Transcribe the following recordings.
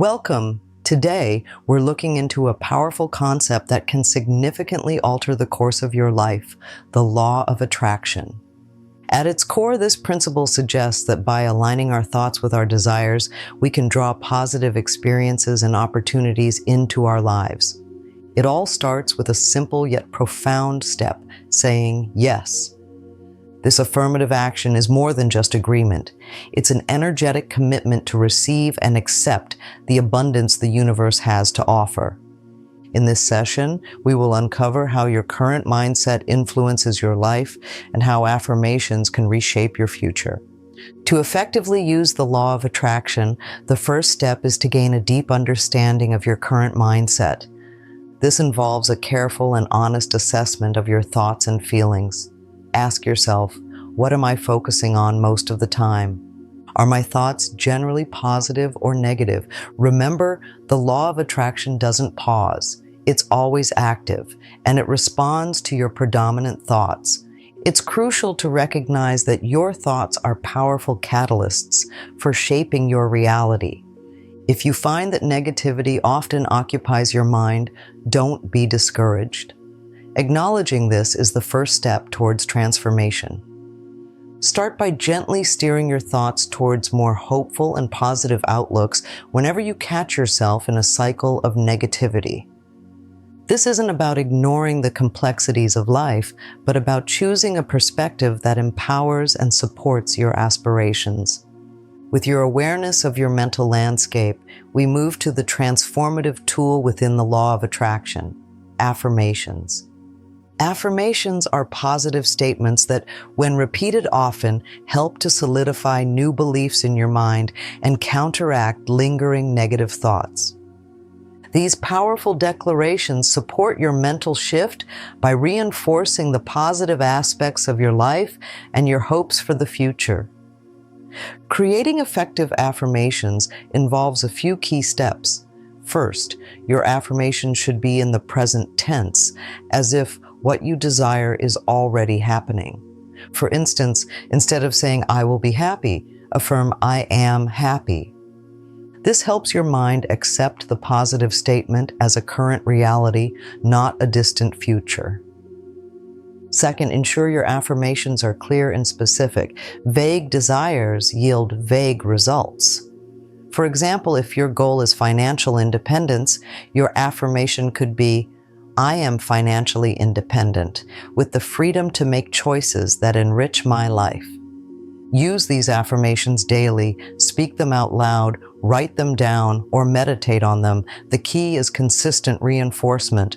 Welcome. Today, we're looking into a powerful concept that can significantly alter the course of your life, the law of attraction. At its core, this principle suggests that by aligning our thoughts with our desires, we can draw positive experiences and opportunities into our lives. It all starts with a simple yet profound step, saying yes. This affirmative action is more than just agreement. It's an energetic commitment to receive and accept the abundance the universe has to offer. In this session, we will uncover how your current mindset influences your life and how affirmations can reshape your future. To effectively use the law of attraction, the first step is to gain a deep understanding of your current mindset. This involves a careful and honest assessment of your thoughts and feelings. Ask yourself, what am I focusing on most of the time? Are my thoughts generally positive or negative? Remember, the law of attraction doesn't pause. It's always active, and it responds to your predominant thoughts. It's crucial to recognize that your thoughts are powerful catalysts for shaping your reality. If you find that negativity often occupies your mind, don't be discouraged. Acknowledging this is the first step towards transformation. Start by gently steering your thoughts towards more hopeful and positive outlooks whenever you catch yourself in a cycle of negativity. This isn't about ignoring the complexities of life, but about choosing a perspective that empowers and supports your aspirations. With your awareness of your mental landscape, we move to the transformative tool within the law of attraction, affirmations. Affirmations are positive statements that, when repeated often, help to solidify new beliefs in your mind and counteract lingering negative thoughts. These powerful declarations support your mental shift by reinforcing the positive aspects of your life and your hopes for the future. Creating effective affirmations involves a few key steps. First, your affirmation should be in the present tense, as if what you desire is already happening. For instance, instead of saying, "I will be happy," affirm, "I am happy." This helps your mind accept the positive statement as a current reality, not a distant future. Second, ensure your affirmations are clear and specific. Vague desires yield vague results. For example, if your goal is financial independence, your affirmation could be, "I am financially independent, with the freedom to make choices that enrich my life." Use these affirmations daily, speak them out loud, write them down, or meditate on them. The key is consistent reinforcement.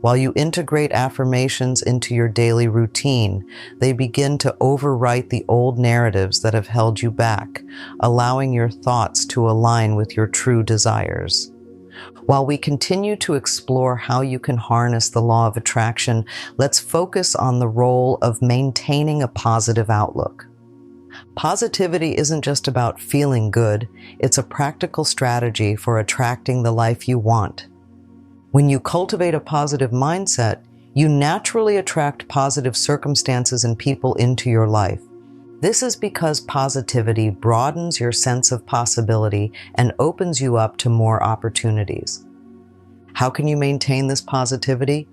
While you integrate affirmations into your daily routine, they begin to overwrite the old narratives that have held you back, allowing your thoughts to align with your true desires. While we continue to explore how you can harness the law of attraction, let's focus on the role of maintaining a positive outlook. Positivity isn't just about feeling good, it's a practical strategy for attracting the life you want. When you cultivate a positive mindset, you naturally attract positive circumstances and people into your life. This is because positivity broadens your sense of possibility and opens you up to more opportunities. How can you maintain this positivity?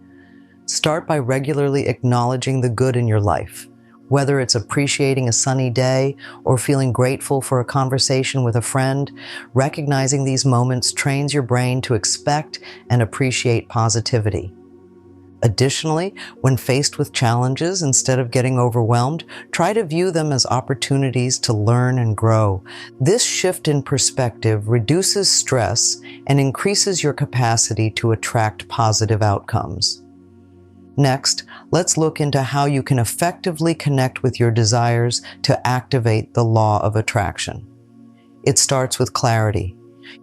Start by regularly acknowledging the good in your life. Whether it's appreciating a sunny day or feeling grateful for a conversation with a friend, recognizing these moments trains your brain to expect and appreciate positivity. Additionally, when faced with challenges, instead of getting overwhelmed, try to view them as opportunities to learn and grow. This shift in perspective reduces stress and increases your capacity to attract positive outcomes. Next, let's look into how you can effectively connect with your desires to activate the law of attraction. It starts with clarity.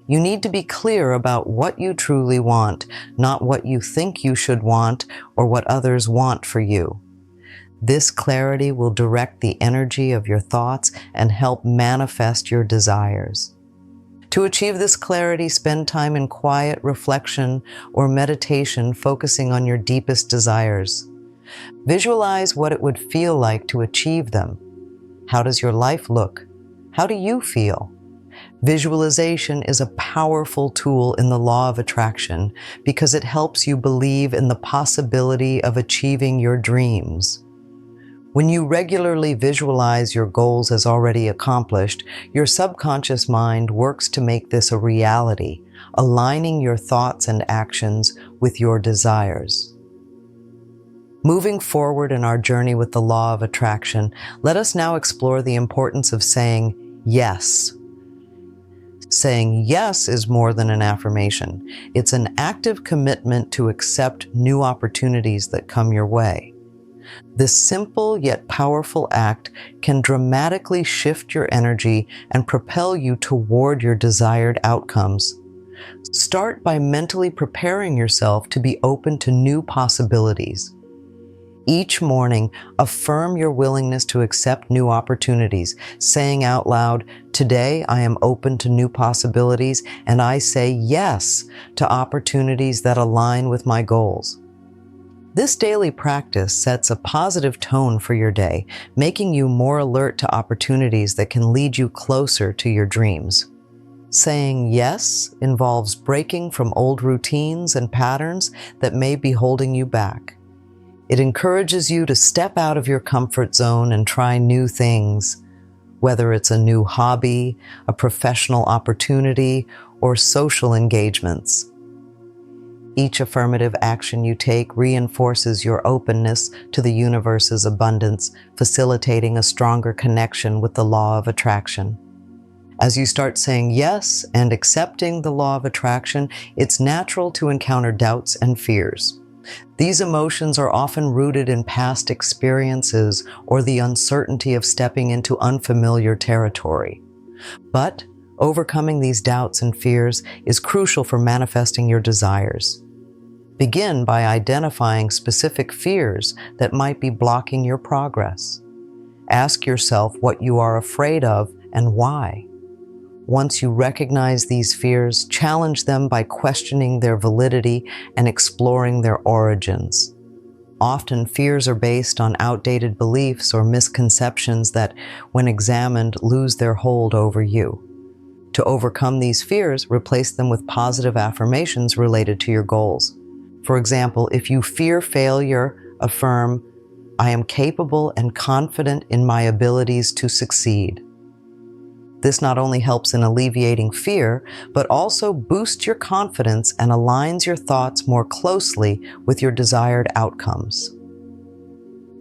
You need to be clear about what you truly want, not what you think you should want or what others want for you. This clarity will direct the energy of your thoughts and help manifest your desires. To achieve this clarity, spend time in quiet reflection or meditation, focusing on your deepest desires. Visualize what it would feel like to achieve them. How does your life look? How do you feel? Visualization is a powerful tool in the law of attraction because it helps you believe in the possibility of achieving your dreams. When you regularly visualize your goals as already accomplished, your subconscious mind works to make this a reality, aligning your thoughts and actions with your desires. Moving forward in our journey with the law of attraction, let us now explore the importance of saying yes. Saying yes is more than an affirmation. It's an active commitment to accept new opportunities that come your way. This simple yet powerful act can dramatically shift your energy and propel you toward your desired outcomes. Start by mentally preparing yourself to be open to new possibilities. Each morning, affirm your willingness to accept new opportunities, saying out loud, "Today I am open to new possibilities, and I say yes to opportunities that align with my goals." This daily practice sets a positive tone for your day, making you more alert to opportunities that can lead you closer to your dreams. Saying yes involves breaking from old routines and patterns that may be holding you back. It encourages you to step out of your comfort zone and try new things, whether it's a new hobby, a professional opportunity, or social engagements. Each affirmative action you take reinforces your openness to the universe's abundance, facilitating a stronger connection with the law of attraction. As you start saying yes and accepting the law of attraction, it's natural to encounter doubts and fears. These emotions are often rooted in past experiences or the uncertainty of stepping into unfamiliar territory. But overcoming these doubts and fears is crucial for manifesting your desires. Begin by identifying specific fears that might be blocking your progress. Ask yourself what you are afraid of and why. Once you recognize these fears, challenge them by questioning their validity and exploring their origins. Often, fears are based on outdated beliefs or misconceptions that, when examined, lose their hold over you. To overcome these fears, replace them with positive affirmations related to your goals. For example, if you fear failure, affirm, "I am capable and confident in my abilities to succeed." This not only helps in alleviating fear, but also boosts your confidence and aligns your thoughts more closely with your desired outcomes.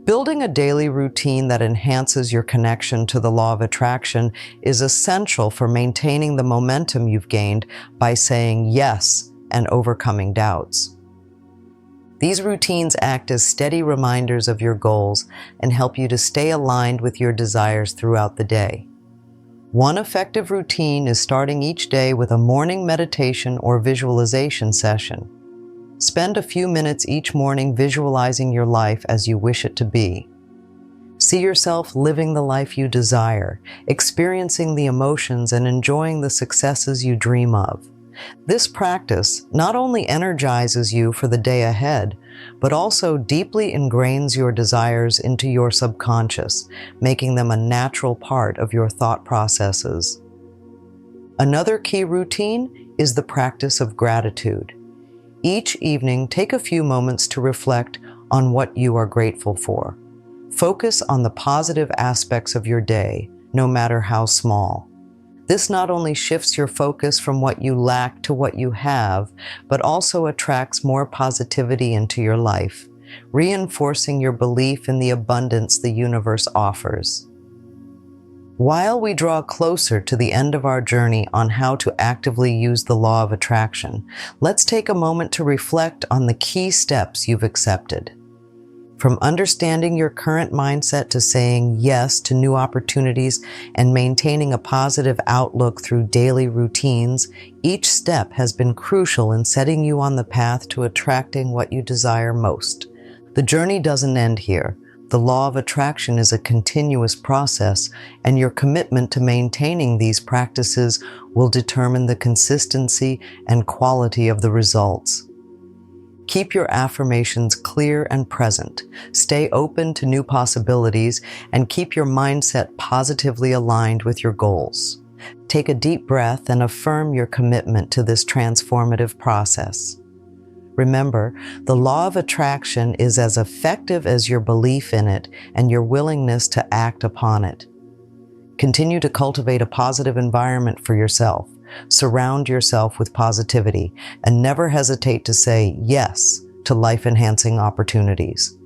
Building a daily routine that enhances your connection to the law of attraction is essential for maintaining the momentum you've gained by saying yes and overcoming doubts. These routines act as steady reminders of your goals and help you to stay aligned with your desires throughout the day. One effective routine is starting each day with a morning meditation or visualization session. Spend a few minutes each morning visualizing your life as you wish it to be. See yourself living the life you desire, experiencing the emotions and enjoying the successes you dream of. This practice not only energizes you for the day ahead, but also deeply ingrains your desires into your subconscious, making them a natural part of your thought processes. Another key routine is the practice of gratitude. Each evening, take a few moments to reflect on what you are grateful for. Focus on the positive aspects of your day, no matter how small. This not only shifts your focus from what you lack to what you have, but also attracts more positivity into your life, reinforcing your belief in the abundance the universe offers. While we draw closer to the end of our journey on how to actively use the law of attraction, let's take a moment to reflect on the key steps you've accepted. From understanding your current mindset to saying yes to new opportunities and maintaining a positive outlook through daily routines, each step has been crucial in setting you on the path to attracting what you desire most. The journey doesn't end here. The law of attraction is a continuous process, and your commitment to maintaining these practices will determine the consistency and quality of the results. Keep your affirmations clear and present. Stay open to new possibilities and keep your mindset positively aligned with your goals. Take a deep breath and affirm your commitment to this transformative process. Remember, the law of attraction is as effective as your belief in it and your willingness to act upon it. Continue to cultivate a positive environment for yourself. Surround yourself with positivity and never hesitate to say yes to life-enhancing opportunities.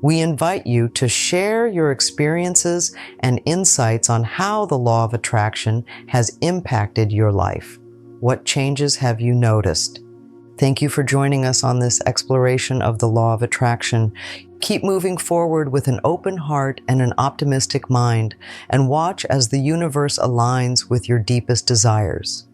We invite you to share your experiences and insights on how the law of attraction has impacted your life. What changes have you noticed? Thank you for joining us on this exploration of the law of attraction. Keep moving forward with an open heart and an optimistic mind, and watch as the universe aligns with your deepest desires.